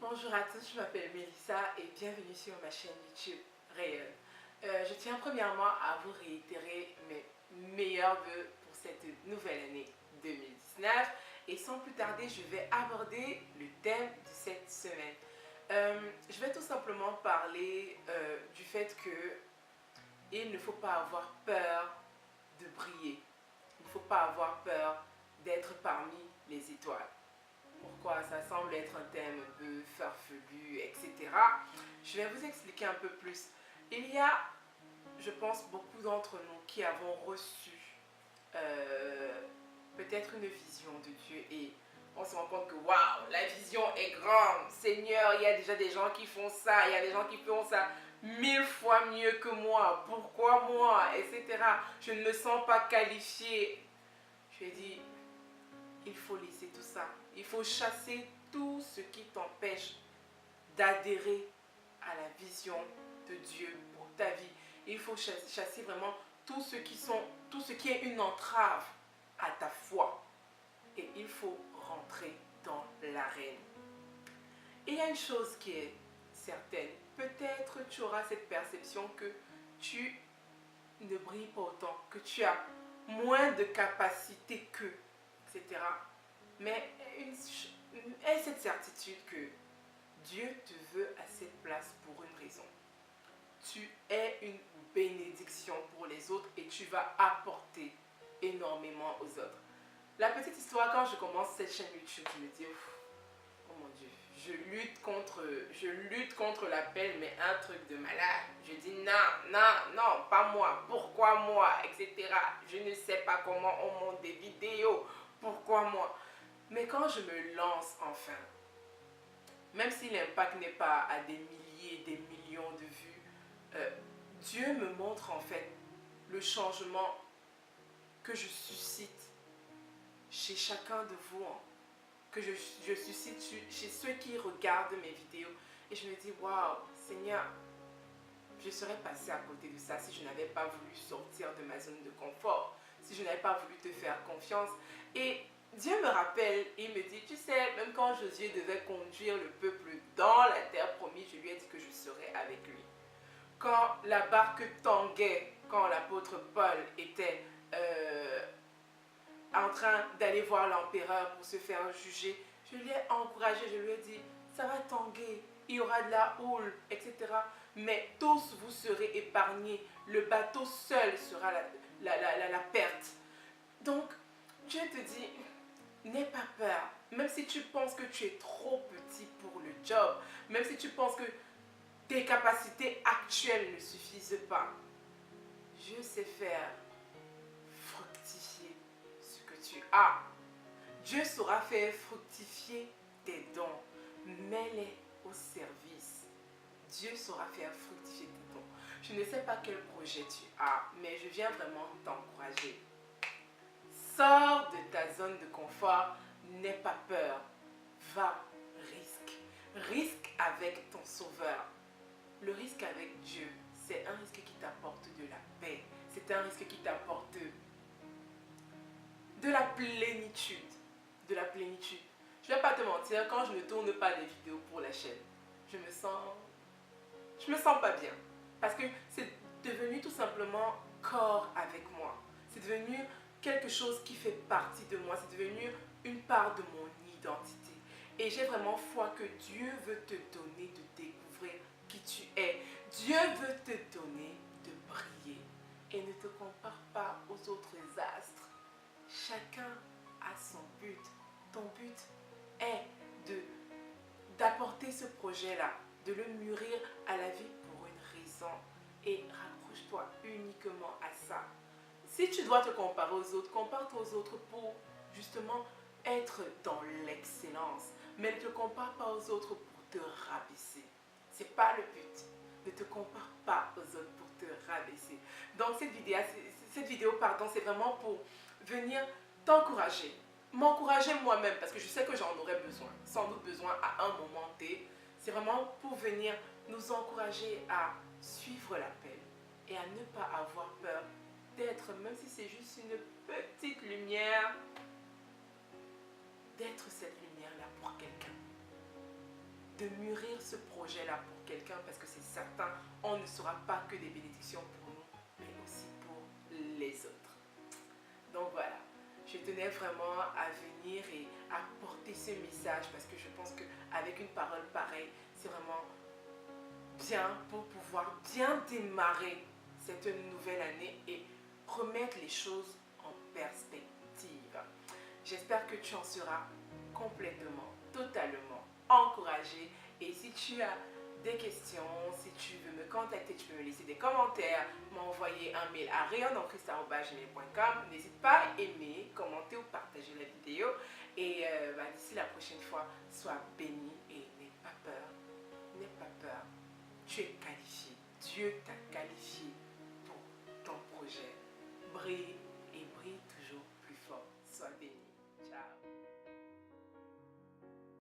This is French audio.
Bonjour à tous, je m'appelle Mélissa et bienvenue sur ma chaîne YouTube Rayonne. Je tiens premièrement à vous réitérer mes meilleurs vœux pour cette nouvelle année 2019 et sans plus tarder, je vais aborder le thème de cette semaine. Je vais tout simplement parler du fait que il ne faut pas avoir peur de briller. Il ne faut pas avoir peur d'être parmi les étoiles. Pourquoi ça semble être un thème un peu farfelu, etc. Je vais vous expliquer un peu plus. Il y a, je pense, beaucoup d'entre nous qui avons reçu peut-être une vision de Dieu et on se rend compte que waouh, la vision est grande. Seigneur, il y a déjà des gens qui font ça, il y a des gens qui font ça 1000 fois mieux que moi. Pourquoi moi, etc. Je ne me sens pas qualifiée. Je lui ai dit, il faut laisser tout ça. Il faut chasser tout ce qui t'empêche d'adhérer à la vision de Dieu pour ta vie. Il faut chasser vraiment tout ce qui est une entrave à ta foi. Et il faut rentrer dans l'arène. Et il y a une chose qui est certaine. Peut-être tu auras cette perception que tu ne brilles pas autant, que tu as moins de capacité qu'eux, etc. Mais aie cette certitude que Dieu te veut à cette place pour une raison. Tu es une bénédiction pour les autres et tu vas apporter énormément aux autres. La petite histoire, quand je commence cette chaîne YouTube, je me dis, oh mon Dieu, je lutte contre l'appel, mais un truc de malade. Je dis non, non, non, pas moi, pourquoi moi, etc. Je ne sais pas comment on monte des vidéos, pourquoi moi. Mais quand je me lance enfin, même si l'impact n'est pas à des milliers, des millions de vues, Dieu me montre en fait le changement que je suscite chez chacun de vous, hein, que je suscite chez ceux qui regardent mes vidéos. Et je me dis, waouh, Seigneur, je serais passée à côté de ça si je n'avais pas voulu sortir de ma zone de confort, si je n'avais pas voulu te faire confiance. Et Dieu me rappelle, il me dit, tu sais, même quand Josué devait conduire le peuple dans la terre promise, je lui ai dit que je serais avec lui. Quand la barque tanguait, quand l'apôtre Paul était en train d'aller voir l'empereur pour se faire juger, je lui ai encouragé, je lui ai dit, ça va tanguer, il y aura de la houle, etc. Mais tous vous serez épargnés, le bateau seul sera la perte. Donc, Dieu te dit, n'aie pas peur, même si tu penses que tu es trop petit pour le job, même si tu penses que tes capacités actuelles ne suffisent pas. Dieu sait faire fructifier ce que tu as. Dieu saura faire fructifier tes dons. Mets-les au service. Dieu saura faire fructifier tes dons. Je ne sais pas quel projet tu as, mais je viens vraiment t'encourager. Sors de ta zone de confort, n'aie pas peur. Va, risque. Risque avec ton sauveur. Le risque avec Dieu, c'est un risque qui t'apporte de la paix. C'est un risque qui t'apporte de la plénitude. De la plénitude. Je ne vais pas te mentir, quand je ne tourne pas des vidéos pour la chaîne, je me sens pas bien. Parce que c'est devenu tout simplement corps avec moi. C'est devenu quelque chose qui fait partie de moi. C'est devenu une part de mon identité. Et j'ai vraiment foi que Dieu veut te donner de découvrir qui tu es. Dieu veut te donner de briller. Et ne te compare pas aux autres astres. Chacun a son but. Ton but est d'apporter ce projet-là, de le mûrir à la vie pour une raison. Et raccroche-toi uniquement à ça. Si tu dois te comparer aux autres, compare-toi aux autres pour justement être dans l'excellence. Mais ne te compare pas aux autres pour te rabaisser. Ce n'est pas le but. Ne te compare pas aux autres pour te rabaisser. Donc cette vidéo, c'est vraiment pour venir t'encourager. M'encourager moi-même parce que je sais que j'en aurais besoin. Sans doute besoin à un moment T. C'est vraiment pour venir nous encourager à suivre l'appel et à ne pas avoir peur d'être, même si c'est juste une petite lumière, d'être cette lumière-là pour quelqu'un. de mûrir ce projet-là pour quelqu'un parce que c'est certain, on ne sera pas que des bénédictions pour nous, mais aussi pour les autres. Donc voilà, je tenais vraiment à venir et à porter ce message parce que je pense qu'avec une parole pareille, c'est vraiment bien pour pouvoir bien démarrer cette nouvelle année et remettre les choses en perspective. J'espère que tu en seras complètement, totalement encouragé. Et si tu as des questions, si tu veux me contacter, tu peux me laisser des commentaires, m'envoyer un mail à rayonnenchrist@gmail.com. N'hésite pas à aimer, commenter ou partager la vidéo. Et d'ici la prochaine fois, sois béni et n'aie pas peur. N'aie pas peur. Tu es qualifié. Dieu t'a qualifié pour ton projet. Brille